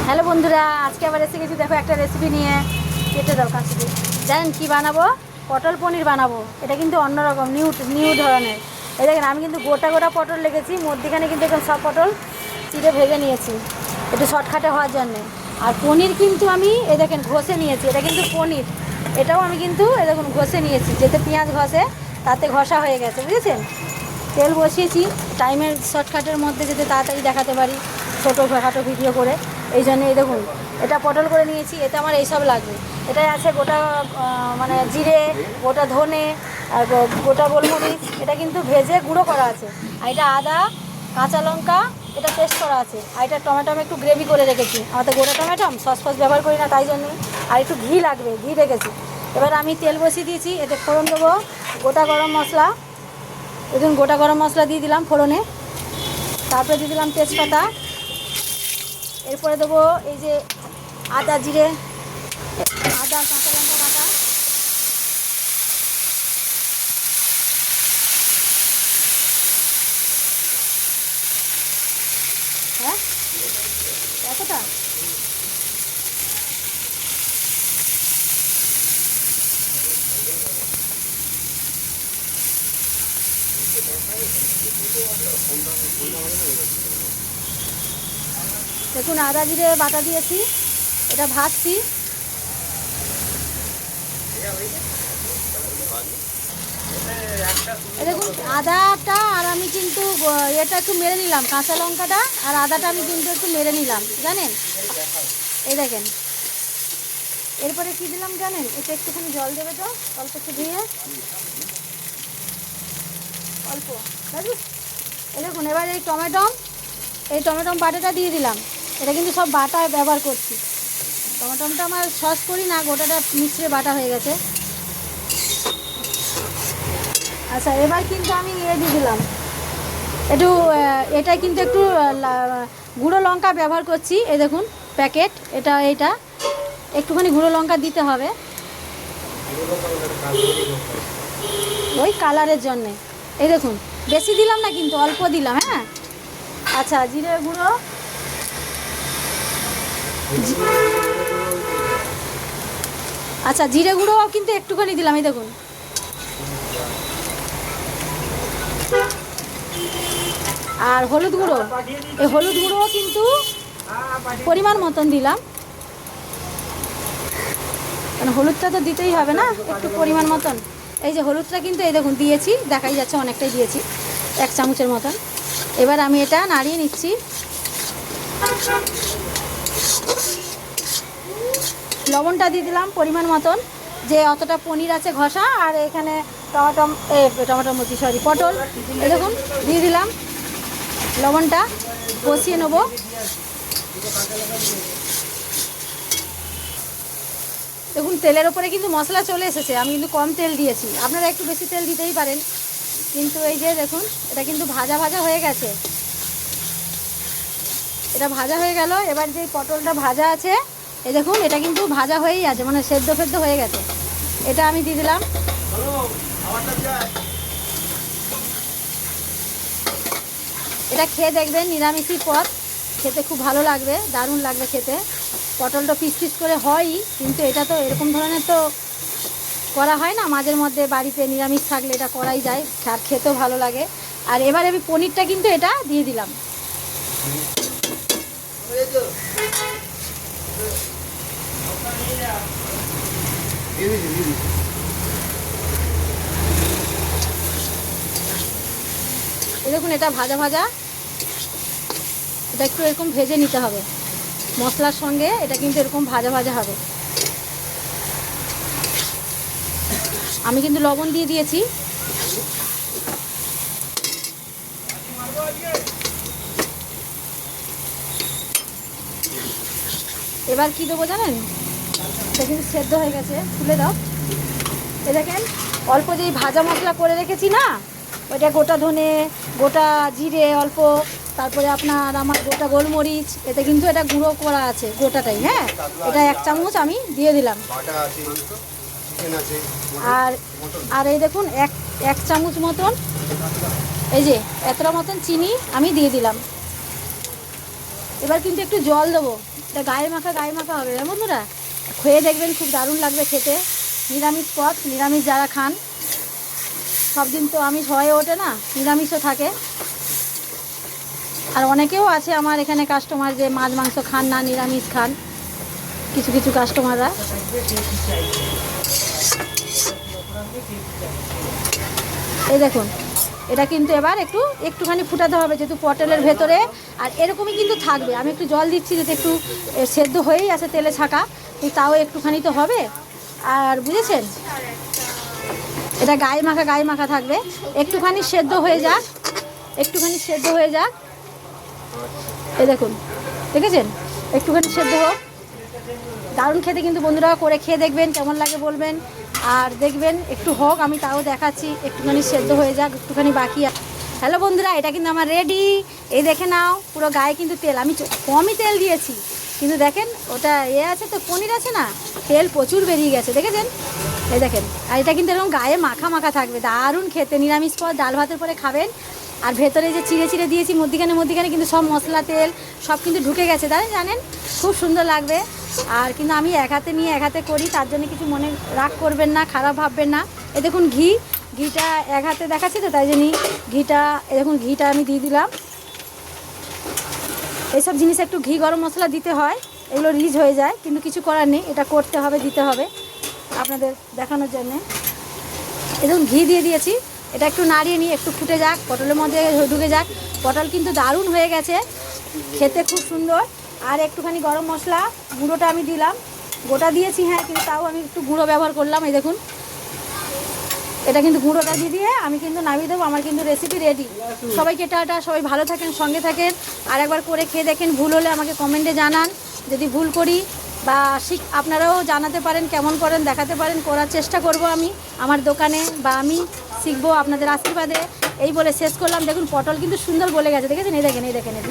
Hello বন্ধুরা, আজকে আবার এসে গেছি দেখো একটা রেসিপি নিয়ে। কেটে দাও কাঁচি দিয়ে। জানেন কি বানাবো? পটল পনির বানাবো। এটা কিন্তু অন্যরকম নিউ ধরনের। এই দেখেন, আমি কিন্তু গোটা গোটা পটল লেগেছি, মধ্যখানে কিন্তু এখন সব পটল চিড়ে ভেজে নিয়েছি একটু শর্টকাটে হওয়ার জন্যে। আর পনির কিন্তু আমি এ দেখেন ঘষে নিয়েছি, এটা কিন্তু পনির। এটাও আমি কিন্তু এ দেখুন ঘষে নিয়েছি, যেতে পেঁয়াজ ঘষে তাতে ঘষা হয়ে গেছে, বুঝেছেন। তেল বসিয়েছি টাইমের শর্টকাটের মধ্যে যাতে তাড়াতাড়ি দেখাতে পারি ছোটোখাটো ভিডিও করে। এই জন্য এই দেখুন এটা পটল করে নিয়েছি, এতে আমার এইসব লাগবে। এটাই আছে গোটা মানে জিরে, গোটা ধনে আর গোটা গোলমরিচ, এটা কিন্তু ভেজে গুঁড়ো করা আছে। আর এটা আদা, কাঁচা লঙ্কা, এটা পেস্ট করা আছে। আর এটা টমেটো একটু গ্রেভি করে রেখেছি, আমাদের গোটা টমেটো সস ব্যবহার করি না তাই জন্যই। আর একটু ঘি লাগবে, ঘি রেখেছি। এবার আমি তেল বসিয়ে দিয়েছি, এতে ফোড়ন দেবো গোটা গরম মশলা। দেখুন গোটা গরম মশলা দিয়ে দিলাম ফোড়নে, তারপরে দিয়ে দিলাম তেজপাতা। এরপরে দেবো এই যে আদা জিরে, আদা কাঁচা লঙ্কা বাটা, হ্যাঁ এতটা। দেখুন আদা জিরে বাটা দিয়েছি, এটা ভাজছি। দেখুন আদাটা আর আমি কিন্তু এটা একটু মেরে নিলাম, কাঁচা লঙ্কাটা আর আদাটা আমি কিন্তু একটু মেরে নিলাম, জানেন। এই দেখেন, এরপরে কী দিলাম জানেন, এটা একটুখানি জল দেবে তো, অল্প একটু দিয়ে অল্প দাদু। এই দেখুন এবার এই টমেটো বাটাটা দিয়ে দিলাম। এটা কিন্তু সব বাটা ব্যবহার করছি, টমেটোটা আমার সস করি না, গোটাটা মিক্সিতে বাটা হয়ে গেছে। আচ্ছা এবার কিন্তু আমি দিয়ে দিলাম একটু, এটা কিন্তু একটু গুঁড়ো লঙ্কা ব্যবহার করছি। এই দেখুন প্যাকেট, এইটা একটুখানি গুঁড়ো লঙ্কা দিতে হবে ওই কালারের জন্যে। এই দেখুন বেশি দিলাম না, কিন্তু অল্প দিলাম, হ্যাঁ। আচ্ছা জিরে গুঁড়ো, আচ্ছা জিরে গুঁড়োও কিন্তু একটুখানি দিলাম। এই দেখুন আর হলুদ গুঁড়ো, এই হলুদ গুঁড়োও কিন্তু পরিমাণ মতন দিলাম, কারণ হলুদটা তো দিতেই হবে না, একটু পরিমাণ মতন। এই যে হলুদটা কিন্তু এই দেখুন দিয়েছি, দেখাই যাচ্ছে অনেকটাই দিয়েছি, 1 চামচের মতন। এবার আমি এটা নাড়িয়ে নিচ্ছি। লবণটা দিয়ে দিলাম পরিমাণ মতন, যে অতটা পনির আছে ঘষা, আর এখানে পটল এই দেখুন দিয়ে দিলাম। লবণটা কষিয়ে নেব। দেখুন তেলের ওপরে কিন্তু মশলা চলে এসেছে, আমি কিন্তু কম তেল দিয়েছি, আপনারা একটু বেশি তেল দিতেই পারেন। কিন্তু এই যে দেখুন এটা কিন্তু ভাজা ভাজা হয়ে গেছে, এটা ভাজা হয়ে গেল। এবার যে পটলটা ভাজা আছে এই দেখুন এটা কিন্তু ভাজা হয়েই আছে, মানে সেদ্ধ হয়ে গেছে। এটা আমি দিয়ে দিলাম। এটা খেয়ে দেখবেন, নিরামিষই পদ, খেতে খুব ভালো লাগবে, দারুণ লাগবে খেতে। পটলটা পিস পিস করে হয়ই, কিন্তু এটা তো এরকম ধরনের তো করা হয় না, মাঝের মধ্যে বাড়িতে নিরামিষ থাকলে এটা করাই যায়, আর খেতেও ভালো লাগে। আর এবার আমি পনিরটা কিন্তু এটা দিয়ে দিলাম। দেখুন এটা ভাজা ভাজা, এটা একটু এরকম ভেজে নিতে হবে মশলার সঙ্গে, এটা কিন্তু এরকম ভাজা ভাজা হবে। আমি কিন্তু লবণ দিয়ে দিয়েছি। এবার কি দেবো জানেন, এটা কিন্তু সেদ্ধ হয়ে গেছে, তুলে দাও। এ দেখেন অল্প যেই ভাজা মশলা করে রেখেছি না, ওইটা গোটা ধনে, গোটা জিরে অল্প, তারপরে আপনার আমার গোটা গোলমরিচ, এতে কিন্তু এটা গুঁড়ো করা আছে গোটাটাই, হ্যাঁ। এটা 1 চামচ আমি দিয়ে দিলাম। আর আর এই দেখুন এক চামচ মতন, এই যে এতটা মতন চিনি আমি দিয়ে দিলাম। এবার কিন্তু একটু জল দেবো, এটা গায়ে মাখা হবে বন্ধুরা, খেয়ে দেখবেন খুব দারুণ লাগবে খেতে। নিরামিষ পদ, নিরামিষ যারা খান, সব দিন তো আমিষ হয়ে ওঠে না, নিরামিষও থাকে। আর অনেকেও আছে আমার এখানে কাস্টমার যে মাছ মাংস খান না, নিরামিষ খান কিছু কিছু কাস্টমাররা। এই দেখুন, এটা কিন্তু এবার একটুখানি ফুটাতে হবে, যেহেতু পটলের ভেতরে। আর এরকমই কিন্তু থাকবে। আমি একটু জল দিচ্ছি যাতে একটু সেদ্ধ হয়েই আছে তেলে ছাকা, তাও একটুখানি তো হবে। আর বুঝেছেন, এটা গায়ে মাখা থাকবে। একটুখানি সেদ্ধ হয়ে যাক, এই দেখুন, দেখেছেন, একটুখানি সেদ্ধ হোক। দারুণ খেতে কিন্তু বন্ধুরা, করে খেয়ে দেখবেন কেমন লাগে বলবেন। আর দেখবেন একটু হোক, আমি তাও দেখাচ্ছি, একটুখানি সেদ্ধ হয়ে যাক, একটুখানি বাকি। হ্যালো বন্ধুরা, এটা কিন্তু আমার রেডি। এই দেখে নাও, পুরো গায়ে কিন্তু তেল, আমি কমই তেল দিয়েছি, কিন্তু দেখেন ওটা আছে তো, পনির আছে না, তেল প্রচুর বেরিয়ে গেছে, দেখেছেন? এই দেখেন, আর এটা কিন্তু এরকম গায়ে মাখা থাকবে, দারুণ খেতে। নিরামিষ পদ ডাল ভাতের পরে খাবেন। আর ভেতরে যে চিড়ে দিয়েছি মধ্যিখানে কিন্তু সব মশলা তেল সব কিন্তু ঢুকে গেছে, তাই জানেন, খুব সুন্দর লাগবে। আর কিন্তু আমি এক হাতে নিয়ে এক হাতে করি, তার জন্য কিছু মনে রাগ করবেন না, খারাপ ভাববেন না। এই দেখুন ঘিটা এক হাতে দেখাচ্ছি তো, তাই জন্যই ঘিটা আমি দিয়ে দিলাম। এইসব জিনিস একটু ঘি গরম মশলা দিতে হয়, এগুলো রিলিজ হয়ে যায়, কিন্তু কিছু করার নেই, এটা করতে হবে, দিতে হবে আপনাদের দেখানোর জন্যে। দেখুন ঘি দিয়ে দিয়েছি, এটা একটু নাড়িয়ে নিয়ে একটু ফুটে যাক, পটলের মধ্যে ঢুকে যাক। পটল কিন্তু দারুণ হয়ে গেছে, খেতে খুব সুন্দর। আর একটুখানি গরম মশলা গুঁড়োটা আমি দিলাম, গোটা দিয়েছি হ্যাঁ, কিন্তু তাও আমি একটু গুঁড়ো ব্যবহার করলাম। এই দেখুন, এটা কিন্তু গুঁড়োটা দিয়ে আমি কিন্তু নামিয়ে দেবো। আমার কিন্তু রেসিপি রেডি। সবাইকে টাটা, সবাই ভালো থাকেন, সঙ্গে থাকেন। আর একবার করে খেয়ে দেখেন, ভুল হলে আমাকে কমেন্টে জানান, যদি ভুল করি বা আপনারাও জানাতে পারেন, কেমন করেন দেখাতে পারেন, করার চেষ্টা করব আমি আমার দোকানে, বা আমি শিখবো আপনাদের আশীর্বাদে। এই বলে শেষ করলাম। দেখুন পটল কিন্তু সুন্দর গলে গেছে, দেখেছেন? এই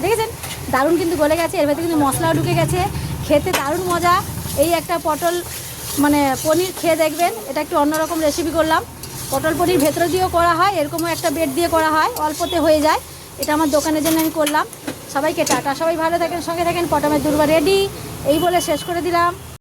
দেখেছেন দারুণ কিন্তু গলে গেছে, এর ভেতরে কিন্তু মশলাও ঢুকে গেছে, খেতে দারুণ মজা। এই একটা পটল পনির খেয়ে দেখবেন, এটা একটু অন্যরকম রেসিপি করলাম। পটল পনির ভেতরে দিয়েও করা হয়, এরকমও একটা বেড দিয়ে করা হয়, অল্পতে হয়ে যায়। এটা আমার দোকানের জন্য আমি করলাম। সবাইকে টাটা, সবাই ভালো থাকেন, সঙ্গে থাকেন। পটলের দুর্বা রেডি, এই বলে শেষ করে দিলাম।